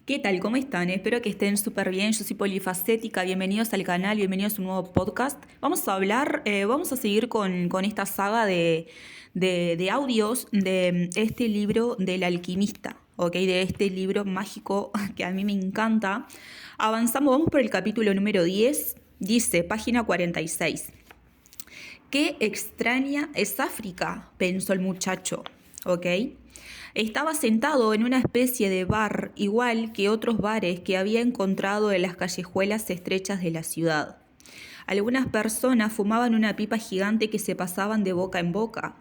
¿Qué tal? ¿Cómo están? Espero que estén súper bien. Yo soy Polifacética. Bienvenidos al canal, bienvenidos a un nuevo podcast. Vamos a seguir con esta saga de audios de este libro del alquimista, ¿ok? De este libro mágico que a mí me encanta. Avanzamos, vamos por el capítulo número 10. Dice, página 46. Qué extraña es África, pensó el muchacho, ¿ok? Estaba sentado en una especie de bar, igual que otros bares que había encontrado en las callejuelas estrechas de la ciudad. Algunas personas fumaban una pipa gigante que se pasaban de boca en boca.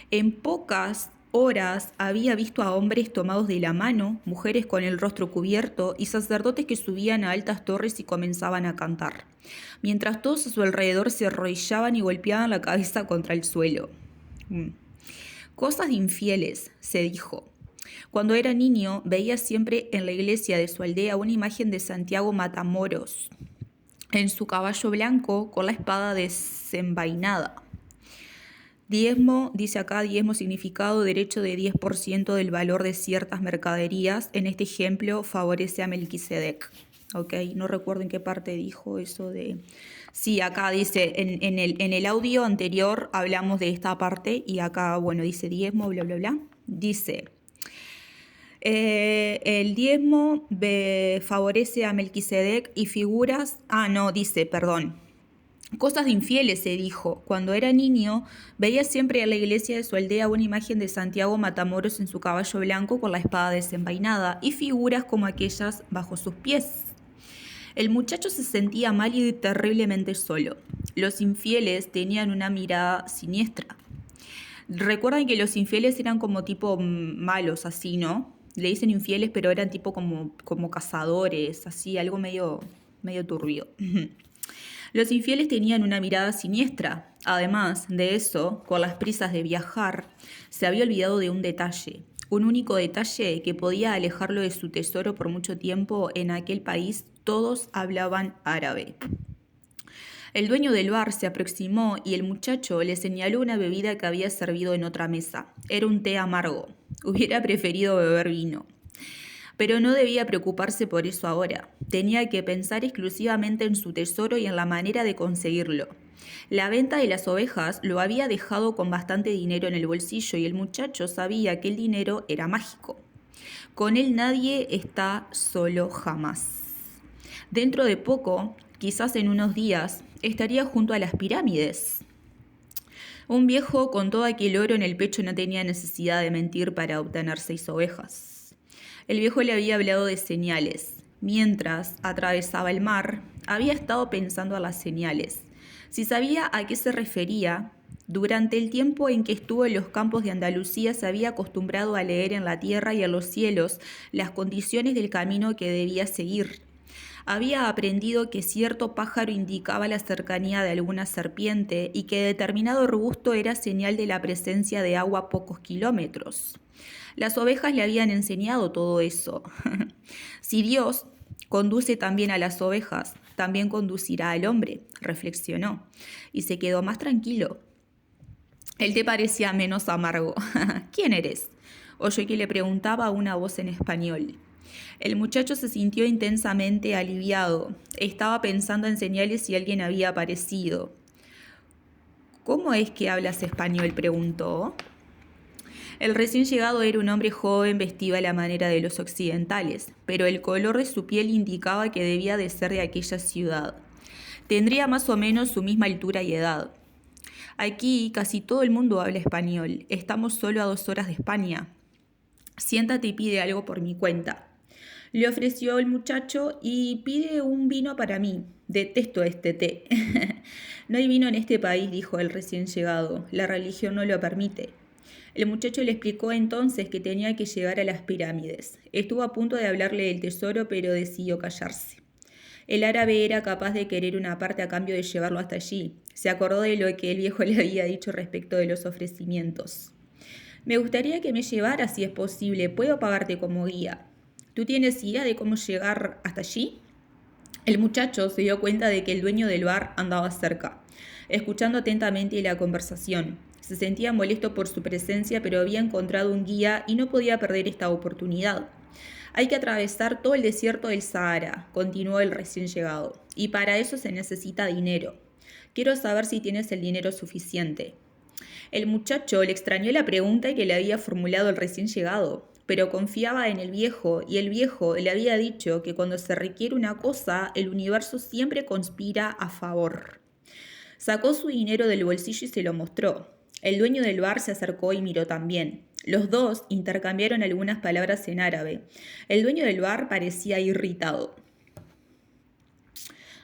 En pocas horas había visto a hombres tomados de la mano, mujeres con el rostro cubierto y sacerdotes que subían a altas torres y comenzaban a cantar, mientras todos a su alrededor se arrodillaban y golpeaban la cabeza contra el suelo. Cosas de infieles, se dijo. Cuando era niño, veía siempre en la iglesia de su aldea una imagen de Santiago Matamoros, en su caballo blanco con la espada desenvainada. Diezmo, dice acá, diezmo significado derecho de 10% del valor de ciertas mercaderías. En este ejemplo favorece a Melquisedec. ¿Ok? No recuerdo en qué parte dijo eso de... Sí, acá dice, en el audio anterior hablamos de esta parte y acá, bueno, dice diezmo, bla, bla, bla. Dice, el diezmo favorece a Melquisedec y figuras... Cosas de infieles, se dijo. Cuando era niño, veía siempre en la iglesia de su aldea una imagen de Santiago Matamoros en su caballo blanco con la espada desenvainada y figuras como aquellas bajo sus pies. El muchacho se sentía mal y terriblemente solo. Los infieles tenían una mirada siniestra. Recuerdan que los infieles eran como tipo malos, así, ¿no? Le dicen infieles, pero eran tipo como cazadores, así, algo medio turbio. Los infieles tenían una mirada siniestra. Además de eso, con las prisas de viajar, se había olvidado de un detalle. Un único detalle que podía alejarlo de su tesoro por mucho tiempo. En aquel país todos hablaban árabe. El dueño del bar se aproximó y el muchacho le señaló una bebida que había servido en otra mesa. Era un té amargo. Hubiera preferido beber vino. Pero no debía preocuparse por eso ahora. Tenía que pensar exclusivamente en su tesoro y en la manera de conseguirlo. La venta de las ovejas lo había dejado con bastante dinero en el bolsillo y el muchacho sabía que el dinero era mágico. Con él nadie está solo jamás. Dentro de poco, quizás en unos días, estaría junto a las pirámides. Un viejo con todo aquel oro en el pecho no tenía necesidad de mentir para obtener 6 ovejas. El viejo le había hablado de señales. Mientras atravesaba el mar, había estado pensando en las señales. Si sabía a qué se refería, durante el tiempo en que estuvo en los campos de Andalucía se había acostumbrado a leer en la tierra y en los cielos las condiciones del camino que debía seguir. Había aprendido que cierto pájaro indicaba la cercanía de alguna serpiente y que determinado arbusto era señal de la presencia de agua a pocos kilómetros. Las ovejas le habían enseñado todo eso. Si Dios conduce también a las ovejas, también conducirá al hombre, reflexionó, y se quedó más tranquilo. El té parecía menos amargo. ¿Quién eres?, oyó que le preguntaba una voz en español. El muchacho se sintió intensamente aliviado. Estaba pensando en señales si alguien había aparecido. ¿Cómo es que hablas español?, preguntó. El recién llegado era un hombre joven vestido a la manera de los occidentales, pero el color de su piel indicaba que debía de ser de aquella ciudad. Tendría más o menos su misma altura y edad. Aquí casi todo el mundo habla español. Estamos solo a 2 horas de España. Siéntate y pide algo por mi cuenta. Le ofreció el muchacho y pide un vino para mí. Detesto este té. No hay vino en este país, dijo el recién llegado. La religión no lo permite. El muchacho le explicó entonces que tenía que llegar a las pirámides. Estuvo a punto de hablarle del tesoro, pero decidió callarse. El árabe era capaz de querer una parte a cambio de llevarlo hasta allí. Se acordó de lo que el viejo le había dicho respecto de los ofrecimientos. Me gustaría que me llevaras si es posible. Puedo pagarte como guía. ¿Tú tienes idea de cómo llegar hasta allí? El muchacho se dio cuenta de que el dueño del bar andaba cerca, escuchando atentamente la conversación. Se sentía molesto por su presencia, pero había encontrado un guía y no podía perder esta oportunidad. Hay que atravesar todo el desierto del Sahara, continuó el recién llegado, y para eso se necesita dinero. Quiero saber si tienes el dinero suficiente. El muchacho le extrañó la pregunta que le había formulado el recién llegado, pero confiaba en el viejo y el viejo le había dicho que cuando se requiere una cosa, el universo siempre conspira a favor. Sacó su dinero del bolsillo y se lo mostró. El dueño del bar se acercó y miró también. Los dos intercambiaron algunas palabras en árabe. El dueño del bar parecía irritado.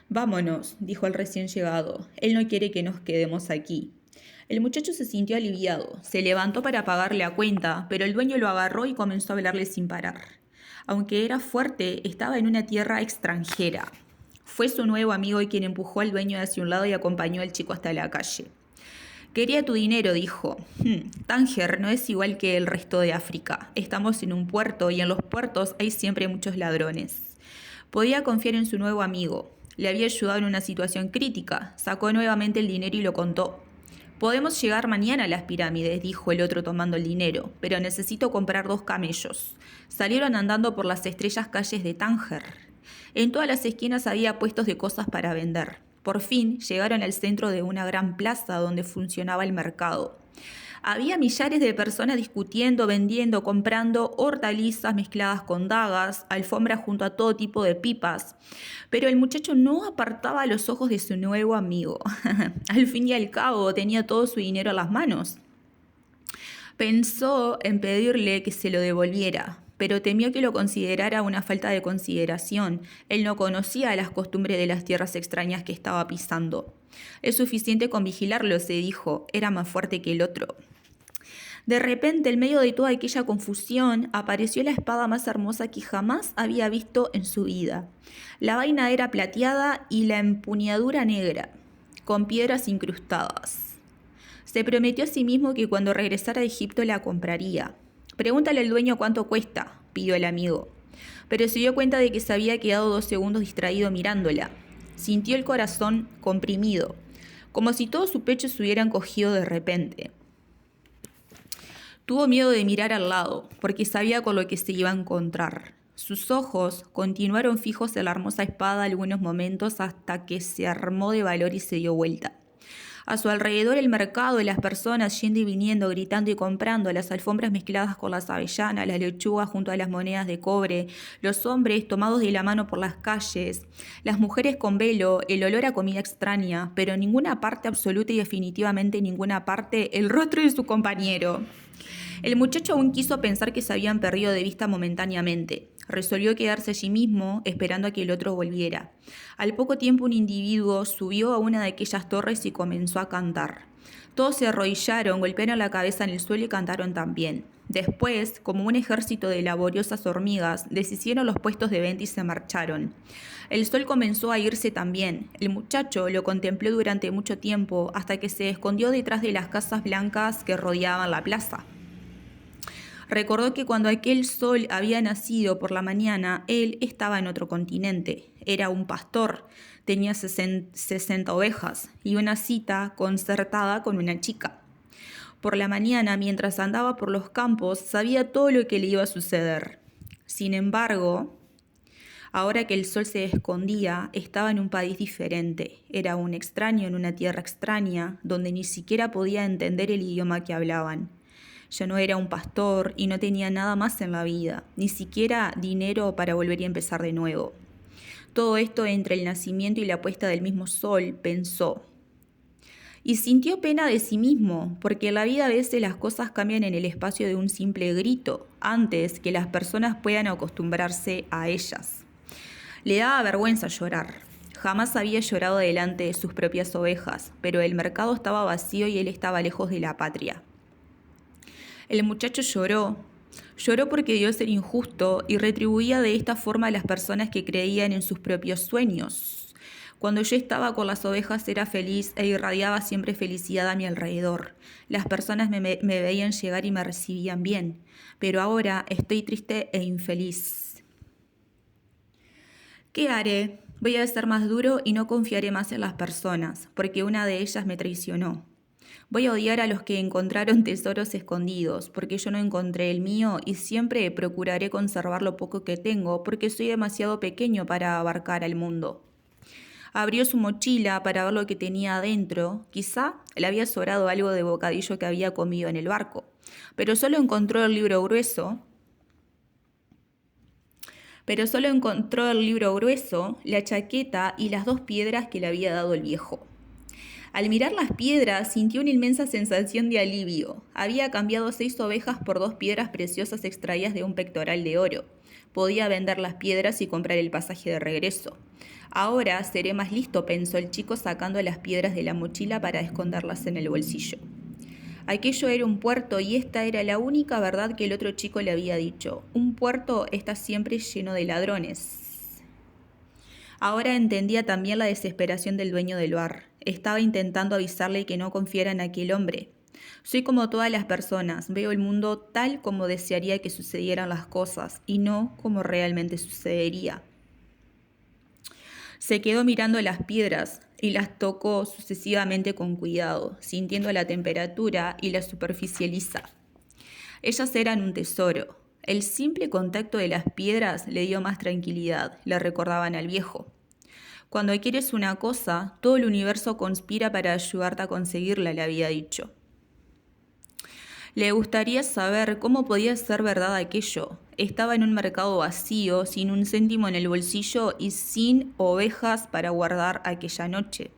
Vámonos, dijo el recién llegado. Él no quiere que nos quedemos aquí. El muchacho se sintió aliviado. Se levantó para pagarle la cuenta, pero el dueño lo agarró y comenzó a hablarle sin parar. Aunque era fuerte, estaba en una tierra extranjera. Fue su nuevo amigo quien empujó al dueño hacia un lado y acompañó al chico hasta la calle. Quería tu dinero, dijo. Tánger no es igual que el resto de África. Estamos en un puerto y en los puertos hay siempre muchos ladrones. Podía confiar en su nuevo amigo. Le había ayudado en una situación crítica. Sacó nuevamente el dinero y lo contó. Podemos llegar mañana a las pirámides, dijo el otro tomando el dinero, pero necesito comprar 2 camellos. Salieron andando por las estrellas calles de Tánger. En todas las esquinas había puestos de cosas para vender. Por fin llegaron al centro de una gran plaza donde funcionaba el mercado. Había millares de personas discutiendo, vendiendo, comprando hortalizas mezcladas con dagas, alfombras junto a todo tipo de pipas. Pero el muchacho no apartaba los ojos de su nuevo amigo. Al fin y al cabo tenía todo su dinero en las manos. Pensó en pedirle que se lo devolviera, pero temió que lo considerara una falta de consideración. Él no conocía las costumbres de las tierras extrañas que estaba pisando. Es suficiente con vigilarlo, se dijo. Era más fuerte que el otro. De repente, en medio de toda aquella confusión, apareció la espada más hermosa que jamás había visto en su vida. La vaina era plateada y la empuñadura negra, con piedras incrustadas. Se prometió a sí mismo que cuando regresara a Egipto la compraría. Pregúntale al dueño cuánto cuesta, pidió el amigo. Pero se dio cuenta de que se había quedado 2 segundos distraído mirándola. Sintió el corazón comprimido, como si todo su pecho se hubiera encogido de repente. Tuvo miedo de mirar al lado, porque sabía con lo que se iba a encontrar. Sus ojos continuaron fijos en la hermosa espada algunos momentos hasta que se armó de valor y se dio vuelta. A su alrededor el mercado y las personas yendo y viniendo, gritando y comprando, las alfombras mezcladas con las avellanas, las lechugas junto a las monedas de cobre, los hombres tomados de la mano por las calles, las mujeres con velo, el olor a comida extraña, pero en ninguna parte, absoluta y definitivamente en ninguna parte, el rostro de su compañero. El muchacho aún quiso pensar que se habían perdido de vista momentáneamente. Resolvió quedarse allí mismo, esperando a que el otro volviera. Al poco tiempo un individuo subió a una de aquellas torres y comenzó a cantar. Todos se arrodillaron, golpearon la cabeza en el suelo y cantaron también. Después, como un ejército de laboriosas hormigas, deshicieron los puestos de venta y se marcharon. El sol comenzó a irse también. El muchacho lo contempló durante mucho tiempo, hasta que se escondió detrás de las casas blancas que rodeaban la plaza. Recordó que cuando aquel sol había nacido por la mañana, él estaba en otro continente. Era un pastor, tenía 60 ovejas y una cita concertada con una chica. Por la mañana, mientras andaba por los campos, sabía todo lo que le iba a suceder. Sin embargo, ahora que el sol se escondía, estaba en un país diferente. Era un extraño en una tierra extraña, donde ni siquiera podía entender el idioma que hablaban. Ya no era un pastor y no tenía nada más en la vida, ni siquiera dinero para volver a empezar de nuevo. Todo esto entre el nacimiento y la puesta del mismo sol, pensó. Y sintió pena de sí mismo, porque en la vida a veces las cosas cambian en el espacio de un simple grito, antes que las personas puedan acostumbrarse a ellas. Le daba vergüenza llorar. Jamás había llorado delante de sus propias ovejas, pero el mercado estaba vacío y él estaba lejos de la patria. El muchacho lloró porque Dios era injusto y retribuía de esta forma a las personas que creían en sus propios sueños. Cuando yo estaba con las ovejas era feliz e irradiaba siempre felicidad a mi alrededor. Las personas me veían llegar y me recibían bien, pero ahora estoy triste e infeliz. ¿Qué haré? Voy a ser más duro y no confiaré más en las personas, porque una de ellas me traicionó. Voy a odiar a los que encontraron tesoros escondidos, porque yo no encontré el mío y siempre procuraré conservar lo poco que tengo, porque soy demasiado pequeño para abarcar al mundo. Abrió su mochila para ver lo que tenía adentro. Quizá le había sobrado algo de bocadillo que había comido en el barco, pero solo encontró el libro grueso. La chaqueta y las 2 piedras que le había dado el viejo. Al mirar las piedras, sintió una inmensa sensación de alivio. Había cambiado 6 ovejas por 2 piedras preciosas extraídas de un pectoral de oro. Podía vender las piedras y comprar el pasaje de regreso. Ahora seré más listo, pensó el chico sacando las piedras de la mochila para esconderlas en el bolsillo. Aquello era un puerto y esta era la única verdad que el otro chico le había dicho. Un puerto está siempre lleno de ladrones. Ahora entendía también la desesperación del dueño del bar. Estaba intentando avisarle que no confiara en aquel hombre. Soy como todas las personas, veo el mundo tal como desearía que sucedieran las cosas y no como realmente sucedería. Se quedó mirando las piedras y las tocó sucesivamente con cuidado, sintiendo la temperatura y la superficie lisa. Ellas eran un tesoro. El simple contacto de las piedras le dio más tranquilidad, le recordaban al viejo. Cuando quieres una cosa, todo el universo conspira para ayudarte a conseguirla, le había dicho. Le gustaría saber cómo podía ser verdad aquello. Estaba en un mercado vacío, sin un céntimo en el bolsillo y sin ovejas para guardar aquella noche.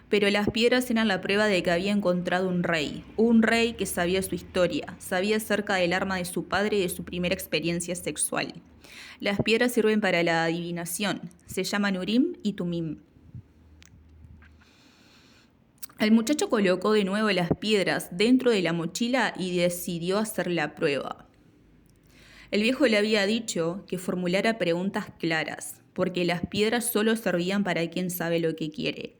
Pero las piedras eran la prueba de que había encontrado un rey que sabía su historia, sabía acerca del arma de su padre y de su primera experiencia sexual. Las piedras sirven para la adivinación, se llaman Urim y Tumim. El muchacho colocó de nuevo las piedras dentro de la mochila y decidió hacer la prueba. El viejo le había dicho que formulara preguntas claras, porque las piedras solo servían para quien sabe lo que quiere.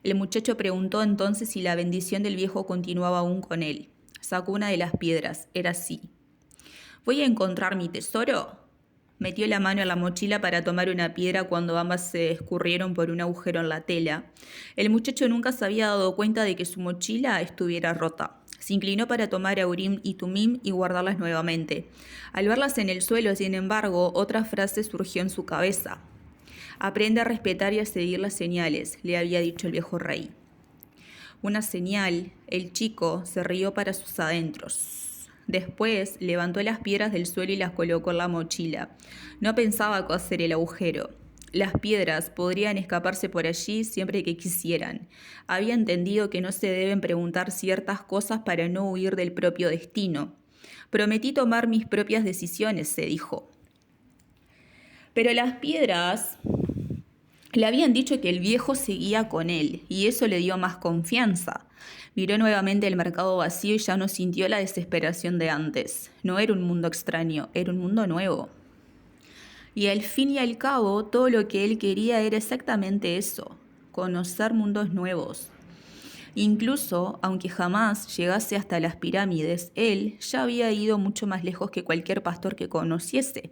El muchacho preguntó entonces si la bendición del viejo continuaba aún con él. Sacó una de las piedras, era así. ¿Voy a encontrar mi tesoro? Metió la mano en la mochila para tomar una piedra cuando ambas se escurrieron por un agujero en la tela. El muchacho nunca se había dado cuenta de que su mochila estuviera rota. Se inclinó para tomar a Urim y Tumim y guardarlas nuevamente. Al verlas en el suelo, sin embargo, otra frase surgió en su cabeza. Aprende a respetar y a seguir las señales, le había dicho el viejo rey. Una señal, el chico se rió para sus adentros. Después levantó las piedras del suelo y las colocó en la mochila. No pensaba coser el agujero. Las piedras podrían escaparse por allí siempre que quisieran. Había entendido que no se deben preguntar ciertas cosas para no huir del propio destino. Prometí tomar mis propias decisiones, se dijo. Pero las piedras le habían dicho que el viejo seguía con él, y eso le dio más confianza. Miró nuevamente el mercado vacío y ya no sintió la desesperación de antes. No era un mundo extraño, era un mundo nuevo. Y al fin y al cabo, todo lo que él quería era exactamente eso, conocer mundos nuevos. Incluso, aunque jamás llegase hasta las pirámides, él ya había ido mucho más lejos que cualquier pastor que conociese.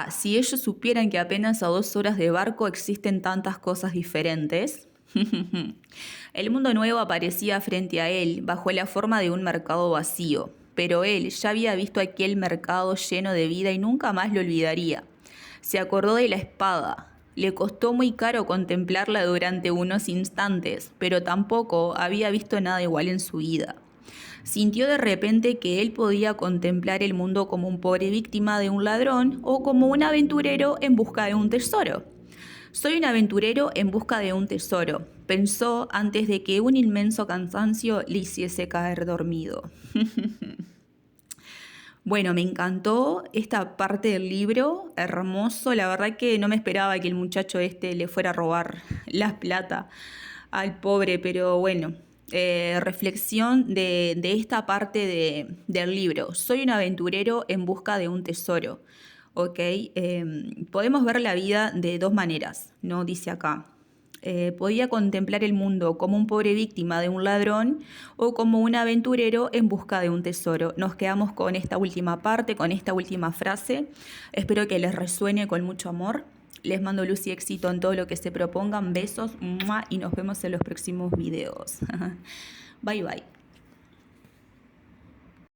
Si ellos supieran que apenas a 2 horas de barco existen tantas cosas diferentes. El mundo nuevo aparecía frente a él bajo la forma de un mercado vacío, pero él ya había visto aquel mercado lleno de vida y nunca más lo olvidaría. Se acordó de la espada. Le costó muy caro contemplarla durante unos instantes, pero tampoco había visto nada igual en su vida. Sintió de repente que él podía contemplar el mundo como un pobre víctima de un ladrón o como un aventurero en busca de un tesoro. Soy un aventurero en busca de un tesoro, pensó antes de que un inmenso cansancio le hiciese caer dormido. Bueno, me encantó esta parte del libro, hermoso. La verdad que no me esperaba que el muchacho le fuera a robar la plata al pobre, pero bueno. Reflexión de esta parte del libro. Soy un aventurero en busca de un tesoro. ¿Ok? Podemos ver la vida de 2 maneras, ¿no? Dice acá. Podía contemplar el mundo como un pobre víctima de un ladrón o como un aventurero en busca de un tesoro. Nos quedamos con esta última parte, con esta última frase. Espero que les resuene con mucho amor. Les mando luz y éxito en todo lo que se propongan. Besos, ¡mua! Y nos vemos en los próximos videos. Bye bye.